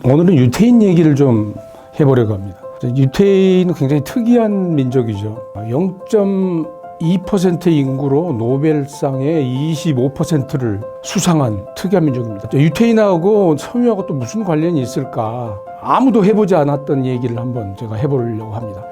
오늘은 유태인 얘기를 좀 해보려고 합니다. 유태인은 굉장히 특이한 민족이죠. 0.2% 인구로 노벨상의 25%를 수상한 특이한 민족입니다. 유태인하고 섬유하고 또 무슨 관련이 있을까? 아무도 해보지 않았던 얘기를 한번 제가 해보려고 합니다.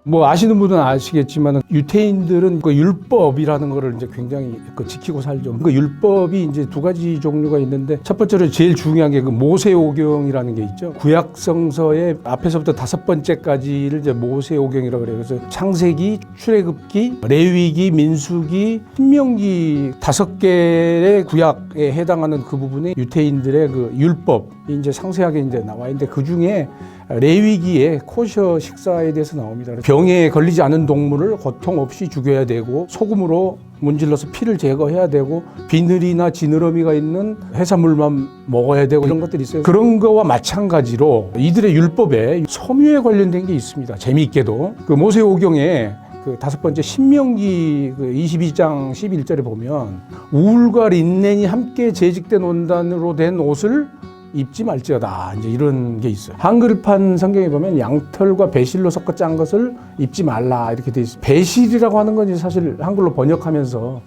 뭐 아시는 분은 아시겠지만 유태인들은 그 율법이라는 거를 이제 굉장히 지키고 살죠. 그 율법이 이제 두 가지 종류가 있는데 첫 번째로 제일 중요한 게 그 모세오경이라는 게 있죠. 구약성서의 앞에서부터 5번째까지를 이제 모세오경이라고 그래요. 그래서 창세기, 출애굽기, 레위기, 민수기, 신명기 5개의 구약에 해당하는 그 부분이 유태인들의 그 율법이 이제 상세하게 이제 나와 있는데 그 중에 레위기에 코셔 식사에 대해서 나옵니다. 병에 걸리지 않은 동물을 고통 없이 죽여야 되고 소금으로 문질러서 피를 제거해야 되고 비늘이나 지느러미가 있는 해산물만 먹어야 되고 이런 것들이 있어요. 그런 거와 마찬가지로 이들의 율법에 섬유에 관련된 게 있습니다. 재미있게도 그 모세오경에 그 5번째 신명기 그 22장 11절에 보면 울과 린넨이 함께 재직된 원단으로 된 옷을 입지 말지어다, 이제 이런 게 있어요. 한글판 성경에 보면 양털과 배실로 섞어 짠 것을 입지 말라 이렇게 돼 있어요. 배실이라고 하는 건 사실 한글로 번역하면서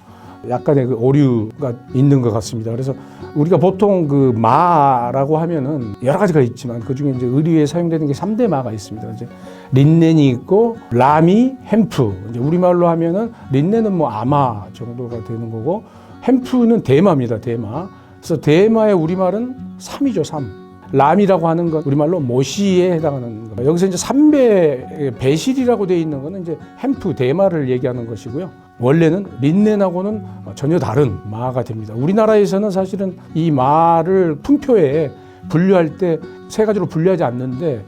약간의 그 오류가 있는 것 같습니다. 그래서 우리가 보통 그 마라고 하면은 여러 가지가 있지만 그 중에 이제 의류에 사용되는 게 3대 마가 있습니다. 이제 린넨이 있고 라미, 햄프. 이제 우리말로 하면은 린넨은 뭐 아마 정도가 되는 거고 햄프는 대마입니다. 대마. 그래서 대마의 우리말은 삼이죠, 삼. 람이라고 하는 건 우리말로 모시에 해당하는 겁니다. 여기서 이제 3배 배실이라고 되어 있는 거는 이제 햄프, 대마를 얘기하는 것이고요. 원래는 린넨하고는 전혀 다른 마가 됩니다. 우리나라에서는 사실은 이 마를 품표에 분류할 때 3가지로 분류하지 않는데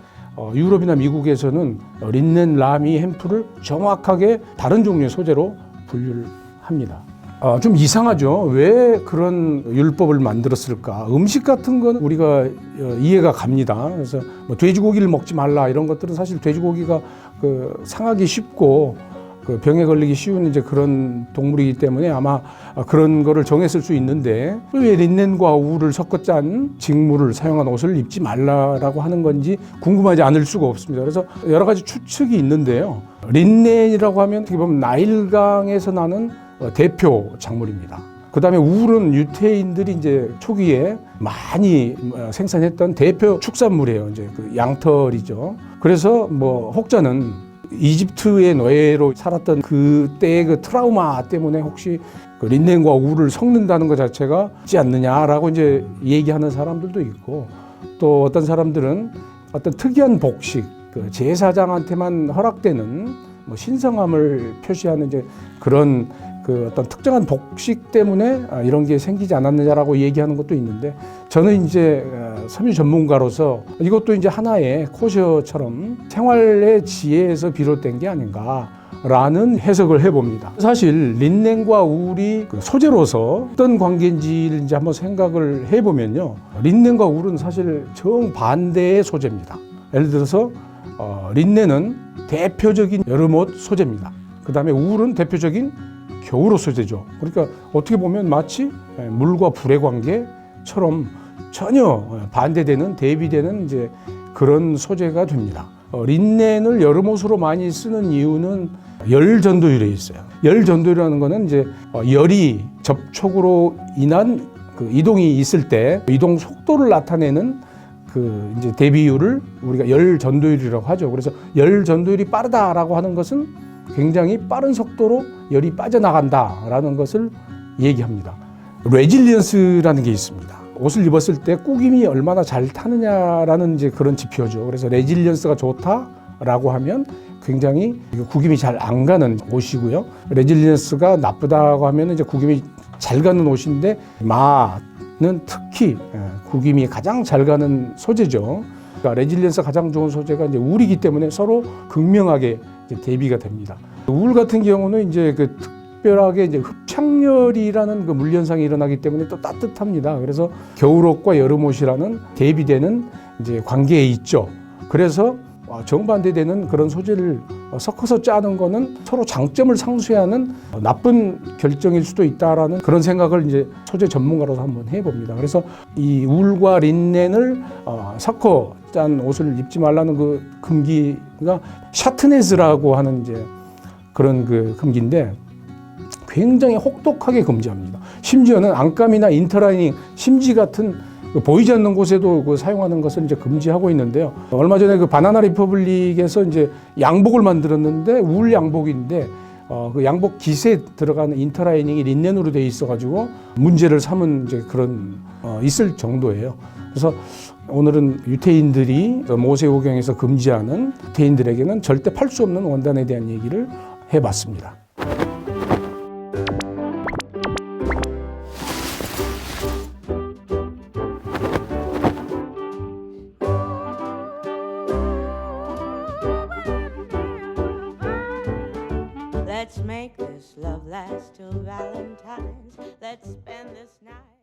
유럽이나 미국에서는 린넨, 라미, 햄프를 정확하게 다른 종류의 소재로 분류를 합니다. 좀 이상하죠. 왜 그런 율법을 만들었을까? 음식 같은 건 우리가 이해가 갑니다. 그래서 뭐 돼지고기를 먹지 말라 이런 것들은 사실 돼지고기가 그 상하기 쉽고 그 병에 걸리기 쉬운 이제 그런 동물이기 때문에 아마 그런 거를 정했을 수 있는데 왜 린넨과 울을 섞어 짠 직물을 사용한 옷을 입지 말라라고 하는 건지 궁금하지 않을 수가 없습니다. 그래서 여러 가지 추측이 있는데요. 린넨이라고 하면 어떻게 보면 나일강에서 나는 대표 작물입니다. 그 다음에 울은 유태인들이 이제 초기에 많이 생산했던 대표 축산물이에요. 이제 그 양털이죠. 그래서 뭐 혹자는 이집트의 노예로 살았던 그때의 그 트라우마 때문에 혹시 그 린넨과 울을 섞는다는 것 자체가 있지 않느냐라고 이제 얘기하는 사람들도 있고 또 어떤 사람들은 어떤 특이한 복식, 그 제사장한테만 허락되는 뭐 신성함을 표시하는 이제 그런 그 어떤 특정한 복식 때문에 이런 게 생기지 않았느냐라고 얘기하는 것도 있는데 저는 이제 섬유 전문가로서 이것도 이제 하나의 코셔처럼 생활의 지혜에서 비롯된 게 아닌가라는 해석을 해봅니다. 사실 린넨과 울이 그 소재로서 어떤 관계인지를 이제 한번 생각을 해보면요. 린넨과 울은 사실 정반대의 소재입니다. 예를 들어서 린넨은 대표적인 여름옷 소재입니다. 그 다음에 울은 대표적인 겨울옷 소재죠. 그러니까 어떻게 보면 마치 물과 불의 관계처럼 전혀 반대되는 대비되는 이제 그런 소재가 됩니다. 린넨을 여름옷으로 많이 쓰는 이유는 열 전도율에 있어요. 열 전도율이라는 거는 이제 열이 접촉으로 인한 그 이동이 있을 때 이동 속도를 나타내는 그 이제 대비율을 우리가 열 전도율이라고 하죠. 그래서 열 전도율이 빠르다라고 하는 것은 굉장히 빠른 속도로 열이 빠져나간다라는 것을 얘기합니다. 레질리언스라는 게 있습니다. 옷을 입었을 때 꾸김이 얼마나 잘 타느냐라는 이제 그런 지표죠. 그래서 레질리언스가 좋다라고 하면 굉장히 구김이 잘 안 가는 옷이고요. 레질리언스가 나쁘다고 하면 이제 구김이 잘 가는 옷인데 마는 특히 구김이 가장 잘 가는 소재죠. 그러니까 레질리언스가 가장 좋은 소재가 이제 울이기 때문에 서로 극명하게 이제 대비가 됩니다. 울 같은 경우는 이제 그 특별하게 이제 흡착열이라는 그 물현상이 일어나기 때문에 또 따뜻합니다. 그래서 겨울옷과 여름옷이라는 대비되는 이제 관계에 있죠. 그래서 정반대되는 그런 소재를 섞어서 짜는 거는 서로 장점을 상쇄하는 나쁜 결정일 수도 있다라는 그런 생각을 이제 소재 전문가로서 한번 해봅니다. 그래서 이 울과 린넨을 섞어 짠 옷을 입지 말라는 그 금기가 샤트네즈라고 하는 이제 그런 그 금기인데 굉장히 혹독하게 금지합니다. 심지어는 안감이나 인터라이닝, 심지 같은 보이지 않는 곳에도 그 사용하는 것을 이제 금지하고 있는데요. 얼마 전에 그 바나나 리퍼블릭에서 이제 양복을 만들었는데 울 양복인데 그 양복 깃에 들어가는 인터라이닝이 린넨으로 돼 있어가지고 문제를 삼은 이제 그런 있을 정도예요. 그래서 오늘은 유태인들이 모세오경에서 금지하는 유태인들에게는 절대 팔 수 없는 원단에 대한 얘기를 해봤습니다. Let's make this love last till Valentine's. Let's spend this night.